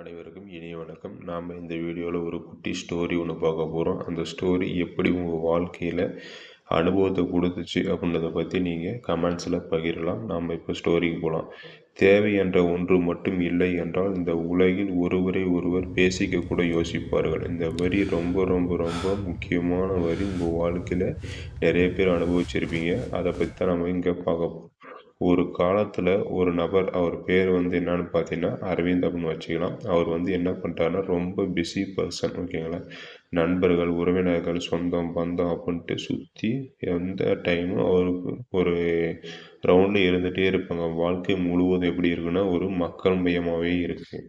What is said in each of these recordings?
அனைவருக்கும் இனிய வணக்கம். நாம் இந்த வீடியோவில் ஒரு குட்டி ஸ்டோரி ஒன்று பார்க்க போகிறோம். அந்த ஸ்டோரி எப்படி உங்கள் வாழ்க்கையில் அனுபவத்தை கொடுத்துச்சு அப்படின்றத பற்றி நீங்கள் கமெண்ட்ஸில் பகிரலாம். நாம் இப்போ ஸ்டோரிக்கு போகலாம். தேவை என்ற ஒன்று மட்டும் இல்லை என்றால் இந்த உலகில் ஒருவரை ஒருவர் பேசிக்க கூட யோசிப்பார்கள். இந்த வரி ரொம்ப ரொம்ப ரொம்ப முக்கியமான வரி. உங்கள் வாழ்க்கையில் நிறைய பேர் அனுபவிச்சிருப்பீங்க. அதை பற்றி தான் நம்ம இங்கே பார்க்க போகிறோம். ஒரு காலத்தில் ஒரு நபர், அவர் பேர் என்னன்னு பார்த்தீங்கன்னா அரவிந்த் அப்படின்னு வச்சுக்கலாம். அவர் என்ன பண்ணிட்டாருன்னா ரொம்ப பிஸி பர்சன், ஓகேங்களா. நண்பர்கள், உறவினர்கள், சொந்தம் பந்தம் அப்படின்ட்டு சுற்றி எந்த டைமும் அவருக்கு ஒரு ரவுண்டில் இருந்துகிட்டே இருப்பாங்க. வாழ்க்கை முழுவதும் எப்படி இருக்குன்னா ஒரு மக்கள் மையமாகவே இருக்குது.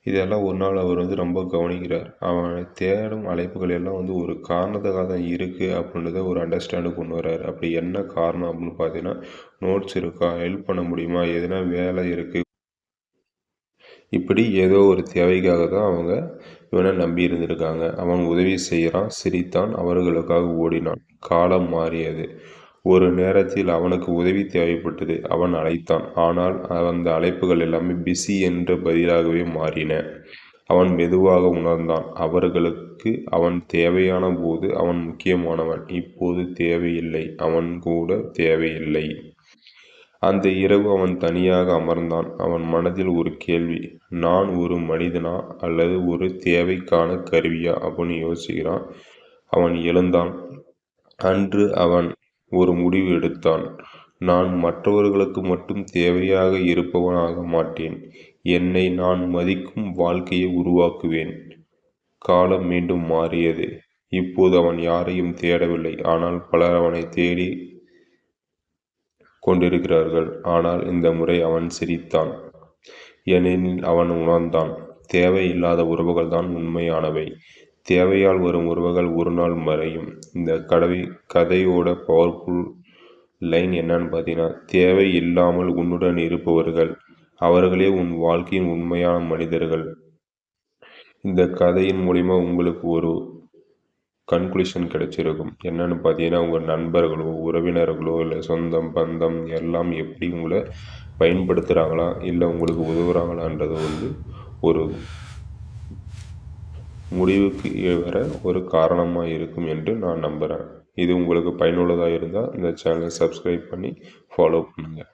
இதெல்லாம் ஒரு நாள் அவர் ரொம்ப கவனிக்கிறார். அவன் தேடும் அழைப்புகள் எல்லாம் ஒரு காரணத்துக்காக தான் இருக்குது அப்படின்றத ஒரு அண்டர்ஸ்டாண்டு கொண்டு வர்றாரு. அப்படி என்ன காரணம் அப்படின்னு பார்த்தீங்கன்னா, நோட்ஸ் இருக்கா, ஹெல்ப் பண்ண முடியுமா, எதுனா வேலை இருக்குது, இப்படி ஏதோ ஒரு தேவைக்காக தான் அவங்க இவனை நம்பி இருந்திருக்காங்க. அவன் உதவி செய்கிறான், சிரித்தான், அவர்களுக்காக ஓடினான். காலம் மாறியது. ஒரு நேரத்தில் அவனுக்கு உதவி தேவைப்பட்டது. அவன் அழைத்தான். ஆனால் அந்த அழைப்புகள் எல்லாமே பிஸி என்ற பதிலாகவே மாறின. அவன் மெதுவாக உணர்ந்தான். அவர்களுக்கு அவன் தேவையான போது அவன் முக்கியமானவன். இப்போது தேவையில்லை. அவன் கூட தேவையில்லை. அந்த இரவு அவன் தனியாக அமர்ந்தான். அவன் மனதில் ஒரு கேள்வி. நான் ஒரு மனிதனா அல்லது ஒரு தேவைக்கான கருவியா அப்படின்னு யோசிக்கிறான். அவன் எழுந்தான். அன்று அவன் ஒரு முடிவு எடுத்தான். நான் மற்றவர்களுக்கு மட்டும் தேவையாக இருப்பவனாக மாட்டேன். என்னை நான் மதிக்கும் வாழ்க்கையை உருவாக்குவேன். காலம் மீண்டும் மாறியது. இப்போது அவன் யாரையும் தேடவில்லை. ஆனால் பலர் அவனை தேடி கொண்டிருக்கிறார்கள். ஆனால் இந்த முறை அவன் சிரித்தான். ஏனெனில் அவன் உணர்ந்தான், தேவையில்லாத உறவுகள் தான் உண்மையானவை. தேவையால் வரும் உறவுகள் ஒரு நாள் மறையும். இந்த கதையோட பவர்ஃபுல் லைன் என்னன்னு பார்த்தீங்கன்னா, தேவை இல்லாமல் உன்னுடன் இருப்பவர்கள் அவர்களே உன் வாழ்க்கையின் உண்மையான மனிதர்கள். இந்த கதையின் மூலிமா உங்களுக்கு ஒரு கன்க்ளூஷன் கிடைச்சிருக்கும். என்னன்னு பார்த்தீங்கன்னா, உங்கள் நண்பர்களோ உறவினர்களோ இல்லை சொந்தம் பந்தம் எல்லாம் எப்படி உங்களை பயன்படுத்துகிறாங்களா இல்லை உங்களுக்கு உதவுறாங்களான்றது ஒரு முடிவுக்கு வர ஒரு காரணமாக இருக்கும் என்று நான் நம்புகிறேன். இது உங்களுக்கு பயனுள்ளதாக இருந்தால் இந்த சேனலை சப்ஸ்கிரைப் பண்ணி ஃபாலோ பண்ணுங்கள்.